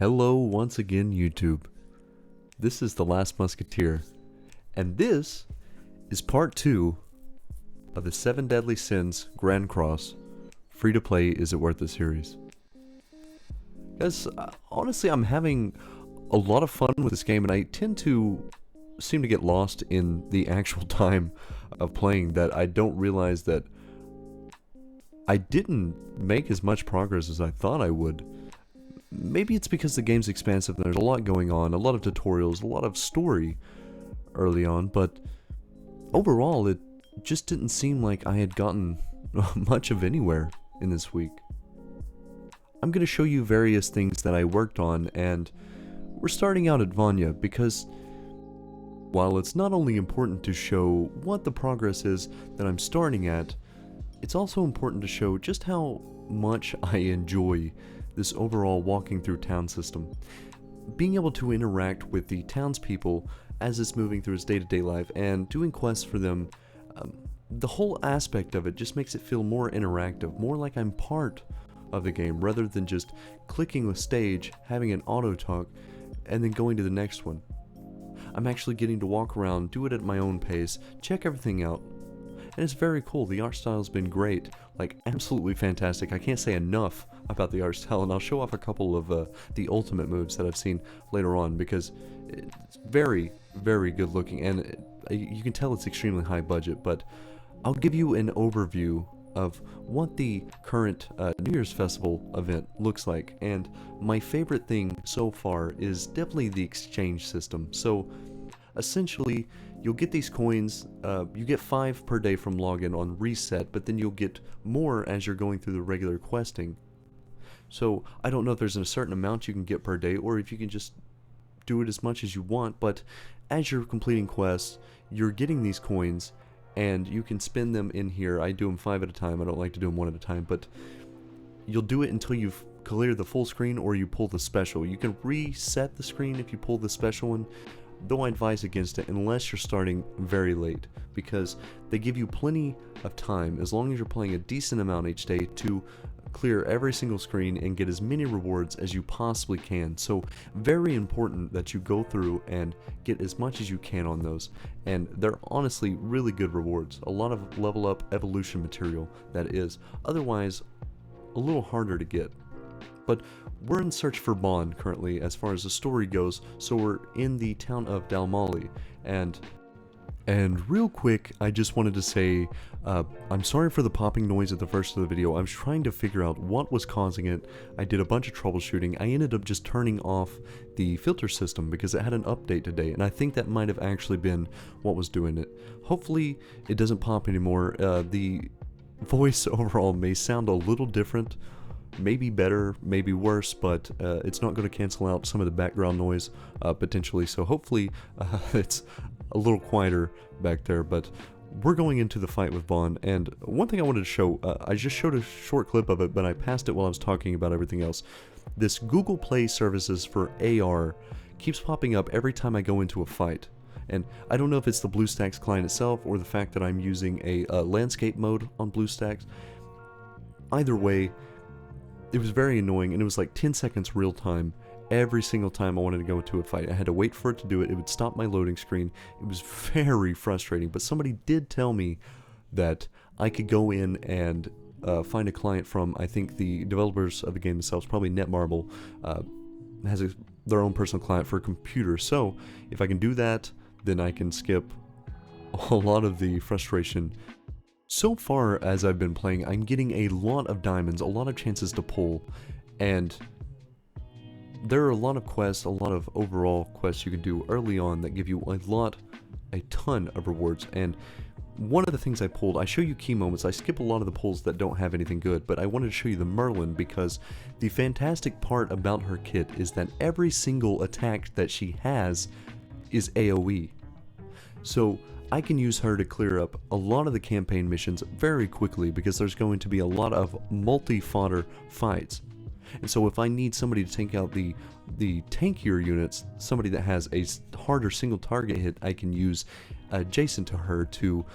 Hello once again, YouTube. This is The Last Musketeer, and this is part 2 of the 7 Deadly Sins Grand Cross free to play Is It Worth It series. Guys, honestly, I'm having a lot of fun with this game, and I tend to seem to get lost in the actual time of playing that I don't realize that I didn't make as much progress as I thought I would. Maybe it's because the game's expansive and there's a lot going on, a lot of tutorials, a lot of story early on, but overall it just didn't seem like I had gotten much of anywhere in this week. I'm going to show you various things that I worked on, and we're starting out at Vanya because while it's not only important to show what the progress is that I'm starting at, it's also important to show just how much I enjoy this overall walking through town system. Being able to interact with the townspeople as it's moving through its day-to-day life and doing quests for them, the whole aspect of it just makes it feel more interactive, more like I'm part of the game rather than just clicking the stage, having an auto talk, and then going to the next one. I'm actually getting to walk around, do it at my own pace, check everything out, and it's very cool. The art style's been great, like absolutely fantastic. I can't say enough about the art style, and I'll show off a couple of the ultimate moves that I've seen later on because it's very, very good looking, and you can tell it's extremely high budget. But I'll give you an overview of what the current New Year's Festival event looks like, and my favorite thing so far is definitely the exchange system. So essentially, you'll get these coins, you get 5 per day from login on reset, but then you'll get more as you're going through the regular questing. So I don't know if there's a certain amount you can get per day, or if you can just do it as much as you want, but as you're completing quests, you're getting these coins, and you can spend them in here. I do them 5 at a time, I don't like to do them 1 at a time, but you'll do it until you've cleared the full screen or you pull the special. You can reset the screen if you pull the special one, though I advise against it unless you're starting very late, because they give you plenty of time, as long as you're playing a decent amount each day, to clear every single screen and get as many rewards as you possibly can. So very important that you go through and get as much as you can on those, and they're honestly really good rewards. A lot of level up evolution material that is otherwise a little harder to get. But we're in search for Bond currently as far as the story goes, so we're in the town of Dalmali, and real quick, I just wanted to say, I'm sorry for the popping noise at the first of the video. I was trying to figure out what was causing it. I did a bunch of troubleshooting. I ended up just turning off the filter system because it had an update today, and I think that might have actually been what was doing it. Hopefully, it doesn't pop anymore. The voice overall may sound a little different, maybe better, maybe worse, but it's not going to cancel out some of the background noise potentially, so hopefully it's a little quieter back there. But we're going into the fight with Vaughn, and one thing I wanted to show, I just showed a short clip of it, but I passed it while I was talking about everything else. This Google Play services for AR keeps popping up every time I go into a fight. And I don't know if it's the BlueStacks client itself or the fact that I'm using a landscape mode on BlueStacks. Either way, it was very annoying, and it was like 10 seconds real time every single time I wanted to go into a fight. I had to wait for it to do it. It would stop my loading screen. It was very frustrating, but somebody did tell me that I could go in and find a client from, I think, the developers of the game themselves, probably Netmarble, has their own personal client for a computer. So if I can do that, then I can skip a lot of the frustration. So far as I've been playing, I'm getting a lot of diamonds, a lot of chances to pull, and there are a lot of quests, a lot of overall quests you can do early on that give you a ton of rewards. And one of the things I pulled, I show you key moments, I skip a lot of the pulls that don't have anything good, but I wanted to show you the Merlin because the fantastic part about her kit is that every single attack that she has is AoE. So I can use her to clear up a lot of the campaign missions very quickly because there's going to be a lot of multi-fodder fights. And so if I need somebody to take out the tankier units, somebody that has a harder single target hit, I can use adjacent to her to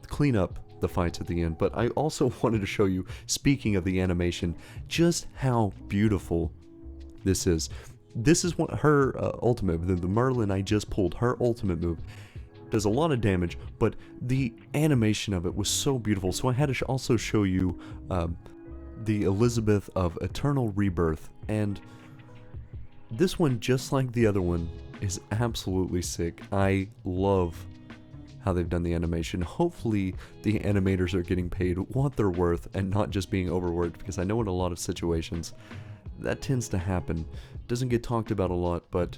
clean up the fights at the end. But I also wanted to show you, speaking of the animation, just how beautiful this is. this is what her ultimate, the Merlin I just pulled, her ultimate move does a lot of damage, but the animation of it was so beautiful. So I had to also show you the Elizabeth of Eternal Rebirth, and this one, just like the other one, is absolutely sick. I love how they've done the animation. Hopefully the animators are getting paid what they're worth and not just being overworked, because I know in a lot of situations that tends to happen. Doesn't get talked about a lot, but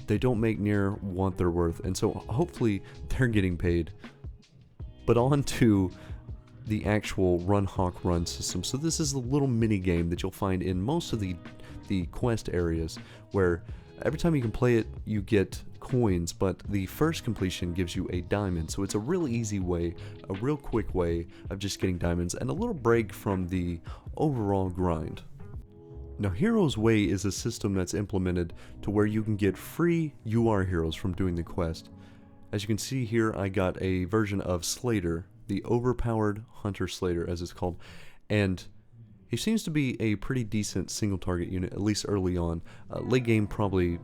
they don't make near what they're worth, and so hopefully they're getting paid. But on to the actual Run Hawk Run system. So this is a little mini game that you'll find in most of the quest areas, where every time you can play it you get coins, but the first completion gives you a diamond. So it's a real easy way, a real quick way of just getting diamonds, and a little break from the overall grind. Now, Heroes Way is a system that's implemented to where you can get free UR heroes from doing the quest. As you can see here, I got a version of Slater, the overpowered Hunter Slater as it's called, and he seems to be a pretty decent single target unit, at least early on. Late game probably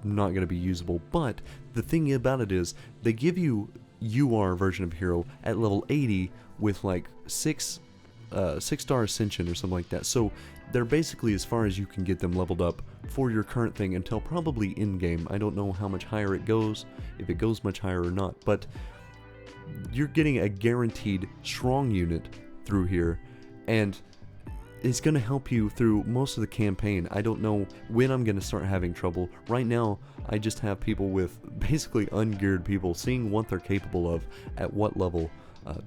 not going to be usable, but the thing about it is they give you UR version of hero at level 80 with like 6-star ascension or something like that. So they're basically as far as you can get them leveled up for your current thing until probably in-game. I don't know how much higher it goes, if it goes much higher or not, but you're getting a guaranteed strong unit through here, and it's going to help you through most of the campaign. I don't know when I'm going to start having trouble. Right now, I just have people with basically ungeared people seeing what they're capable of at what level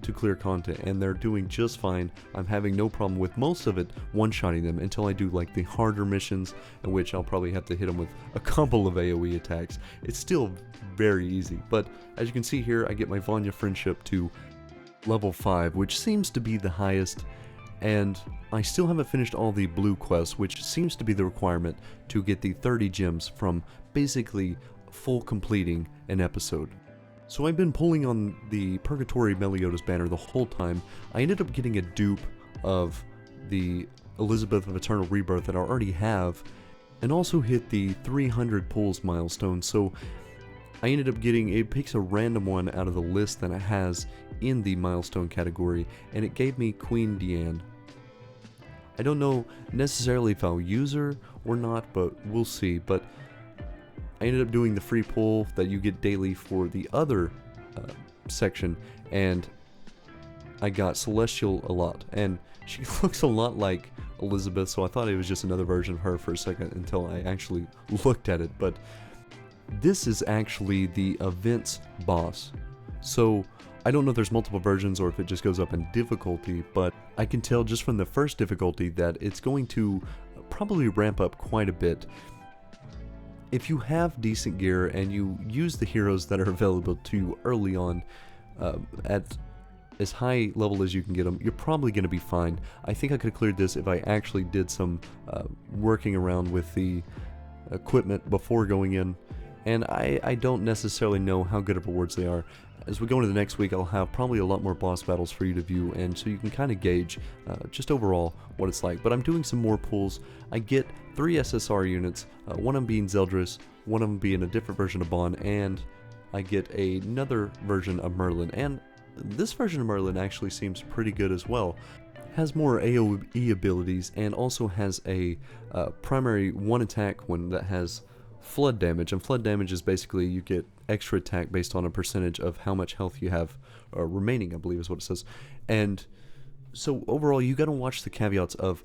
to clear content, and they're doing just fine. I'm having no problem with most of it one-shotting them until I do like the harder missions, in which I'll probably have to hit them with a couple of AoE attacks. It's still very easy, but as you can see here, I get my Vanya friendship to level 5, which seems to be the highest, and I still haven't finished all the blue quests, which seems to be the requirement to get the 30 gems from basically full completing an episode. So I've been pulling on the Purgatory Meliodas banner the whole time. I ended up getting a dupe of the Elizabeth of Eternal Rebirth that I already have, and also hit the 300 pulls milestone. So I ended up getting, it picks a random one out of the list that it has in the milestone category, and it gave me Queen Diane. I don't know necessarily if I'll use her or not, but we'll see. But I ended up doing the free pull that you get daily for the other section, and I got Celestial a lot, and she looks a lot like Elizabeth, so I thought it was just another version of her for a second until I actually looked at it. But this is actually the events boss, so I don't know if there's multiple versions or if it just goes up in difficulty, but I can tell just from the first difficulty that it's going to probably ramp up quite a bit. If you have decent gear and you use the heroes that are available to you early on at as high level as you can get them, you're probably going to be fine. I think I could have cleared this if I actually did some working around with the equipment before going in, and I don't necessarily know how good of rewards they are. As we go into the next week, I'll have probably a lot more boss battles for you to view, and so you can kind of gauge just overall what it's like. But I'm doing some more pulls. I get 3 SSR units, one of them being Zeldris, one of them being a different version of Bond, and I get another version of Merlin. And this version of Merlin actually seems pretty good as well. Has more AoE abilities, and also has a primary one attack one that has flood damage, and flood damage is basically you get extra attack based on a percentage of how much health you have remaining, I believe is what it says. And so overall you got to watch the caveats of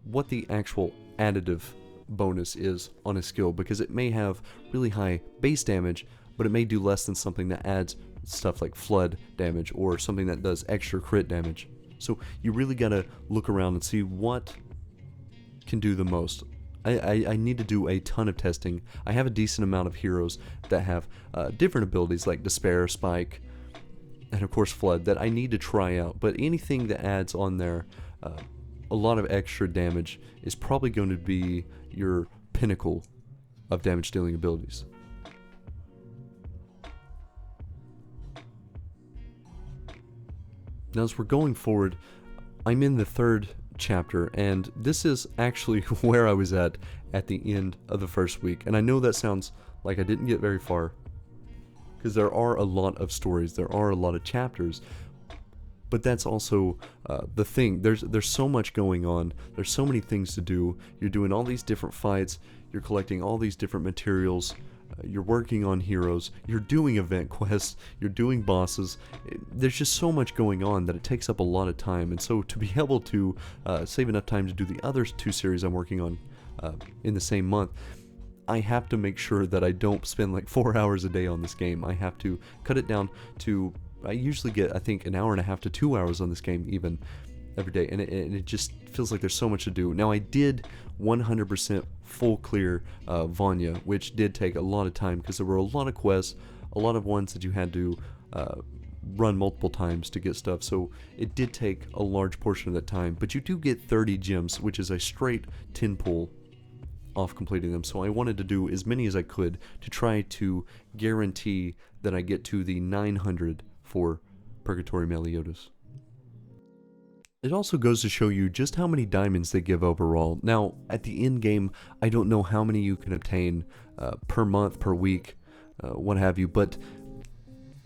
what the actual additive bonus is on a skill, because it may have really high base damage, but it may do less than something that adds stuff like flood damage or something that does extra crit damage. So you really got to look around and see what can do the most. I need to do a ton of testing. I have a decent amount of heroes that have different abilities like Despair, Spike, and of course Flood that I need to try out. But anything that adds on there a lot of extra damage is probably going to be your pinnacle of damage dealing abilities. Now as we're going forward, I'm in the 3rd chapter, and this is actually where I was at the end of the first week. And I know that sounds like I didn't get very far, because there are a lot of stories, there are a lot of chapters, but that's also the thing. There's so much going on, there's so many things to do. You're doing all these different fights, you're collecting all these different materials, you're working on heroes, you're doing event quests, you're doing bosses. There's just so much going on that it takes up a lot of time. And so to be able to save enough time to do the other 2 series I'm working on in the same month, I have to make sure that I don't spend like 4 hours a day on this game. I have to cut it down to, I usually get, I think, an hour and a half to 2 hours on this game even every day, and it just feels like there's so much to do. Now, I did 100% full clear Vanya, which did take a lot of time because there were a lot of quests, a lot of ones that you had to run multiple times to get stuff, so it did take a large portion of that time. But you do get 30 gems, which is a straight 10 pull off completing them, so I wanted to do as many as I could to try to guarantee that I get to the 900 for Purgatory Meliodas. It also goes to show you just how many diamonds they give overall. Now, at the end game, I don't know how many you can obtain per month, per week, what have you, but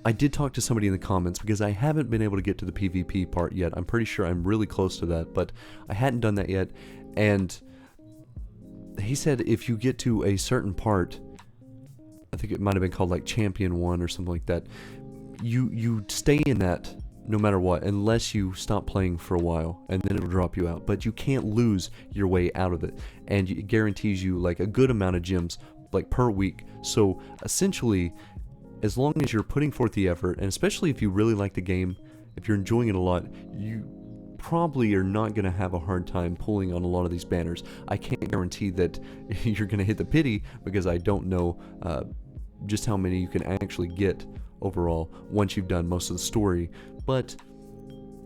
I did talk to somebody in the comments because I haven't been able to get to the PvP part yet. I'm pretty sure I'm really close to that, but I hadn't done that yet, and he said if you get to a certain part, I think it might have been called like Champion 1 or something like that, you stay in that no matter what, unless you stop playing for a while, and then it'll drop you out. But you can't lose your way out of it, and it guarantees you like a good amount of gems like per week. So essentially, as long as you're putting forth the effort, and especially if you really like the game, if you're enjoying it a lot, you probably are not going to have a hard time pulling on a lot of these banners. I can't guarantee that you're going to hit the pity, because I don't know just how many you can actually get overall once you've done most of the story. But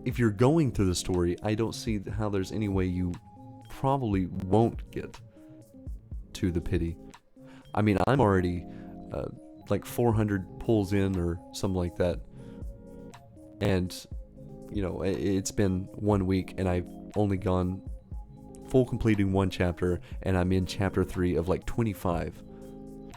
if you're going through the story, I don't see how there's any way you probably won't get to the pity. I mean, I'm already like 400 pulls in or something like that, and you know, it's been 1 week and I've only gone full completing 1 chapter, and I'm in chapter 3 of like 25.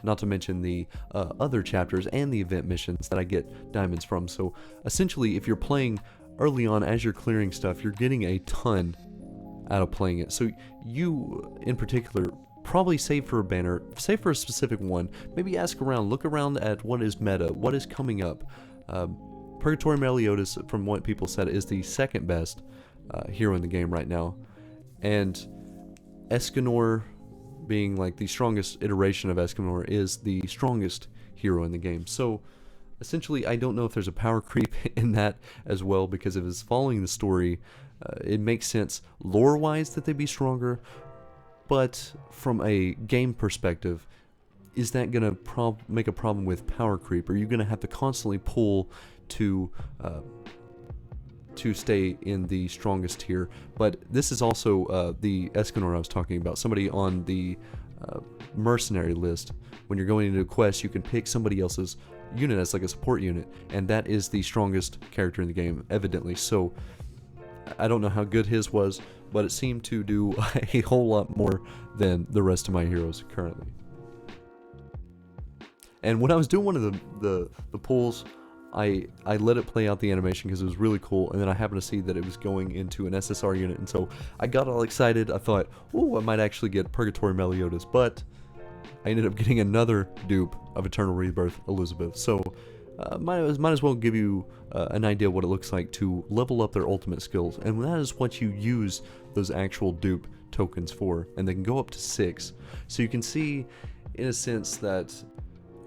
Not to mention the other chapters and the event missions that I get diamonds from. So essentially, if you're playing early on as you're clearing stuff, you're getting a ton out of playing it. So you, in particular, probably save for a banner, save for a specific one, maybe ask around, look around at what is meta, what is coming up. Purgatory Meliodas, from what people said, is the second best hero in the game right now, and Escanor, being like the strongest iteration of Escanor, is the strongest hero in the game. So essentially, I don't know if there's a power creep in that as well, because if it's following the story, it makes sense lore-wise that they'd be stronger, but from a game perspective, is that going to make a problem with power creep? Are you going to have to constantly pull to stay in the strongest tier? But this is also the Escanor I was talking about. Somebody on the mercenary list, when you're going into a quest, you can pick somebody else's unit as like a support unit, and that is the strongest character in the game, evidently. So I don't know how good his was, but it seemed to do a whole lot more than the rest of my heroes currently. And when I was doing one of the pulls, I let it play out the animation because it was really cool, and then I happened to see that it was going into an SSR unit, and so I got all excited. I thought, oh, I might actually get Purgatory Meliodas, but I ended up getting another dupe of Eternal Rebirth Elizabeth. So might as well give you an idea what it looks like to level up their ultimate skills, and that is what you use those actual dupe tokens for, and they can go up to 6. So you can see, in a sense, that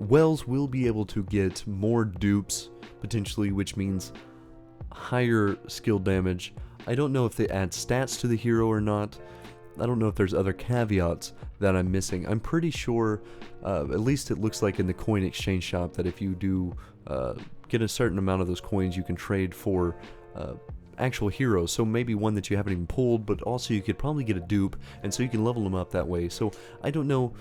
Wells will be able to get more dupes, potentially, which means higher skill damage. I don't know if they add stats to the hero or not. I don't know if there's other caveats that I'm missing. I'm pretty sure, at least it looks like in the coin exchange shop, that if you do get a certain amount of those coins, you can trade for actual heroes. So maybe one that you haven't even pulled, but also you could probably get a dupe, and so you can level them up that way. So I don't know.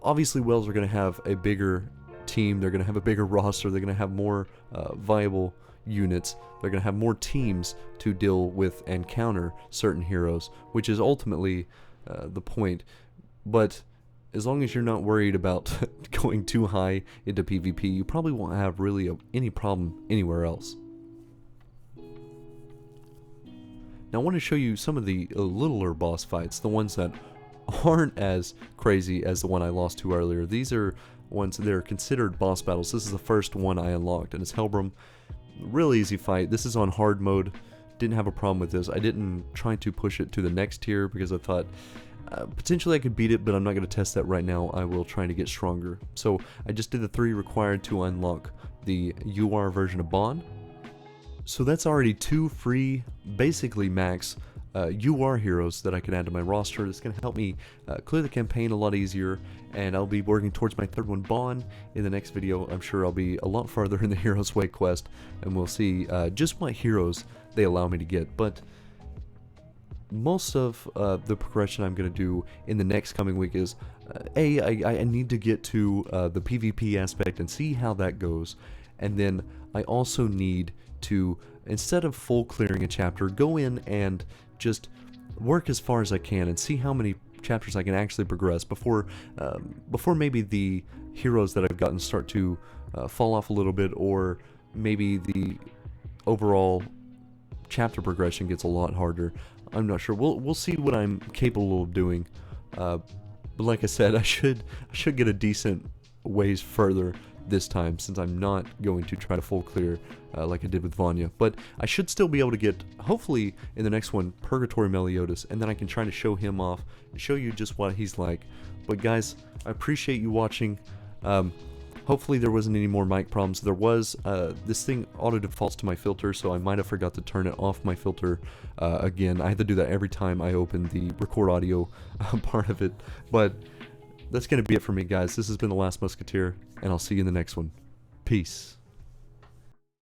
Obviously, Wells are going to have a bigger team. They're going to have a bigger roster. They're going to have more viable units. They're going to have more teams to deal with and counter certain heroes, which is ultimately the point. But as long as you're not worried about going too high into PvP, you probably won't have really any problem anywhere else. Now I want to show you some of the littler boss fights, the ones that aren't as crazy as the one I lost to earlier. These are ones that are considered boss battles. This is the first one I unlocked, and it's Helbram. Real easy fight. This is on hard mode. Didn't have a problem with this. I didn't try to push it to the next tier because I thought potentially I could beat it, but I'm not going to test that right now. I will try to get stronger. So I just did the 3 required to unlock the UR version of Bond. So that's already 2 free, basically max UR heroes that I can add to my roster. That's going to help me clear the campaign a lot easier, and I'll be working towards my 3rd one, Bond, in the next video. I'm sure I'll be a lot farther in the Heroes Way quest, and we'll see just what heroes they allow me to get. But most of the progression I'm going to do in the next coming week is I need to get to the PvP aspect and see how that goes, and then I also need to, instead of full clearing a chapter, go in and just work as far as I can and see how many chapters I can actually progress before maybe the heroes that I've gotten start to fall off a little bit, or maybe the overall chapter progression gets a lot harder. I'm not sure. We'll see what I'm capable of doing. But like I said, I should get a decent ways further this time, since I'm not going to try to full clear like I did with Vanya. But I should still be able to get, hopefully in the next one, Purgatory Meliodas, and then I can try to show him off and show you just what he's like. But guys, I appreciate you watching. Hopefully there wasn't any more mic problems. There was, this thing auto defaults to my filter, so I might have forgot to turn it off my filter again. I had to do that every time I opened the record audio part of it. But that's going to be it for me, guys. This has been The Last Musketeer, and I'll see you in the next one. Peace.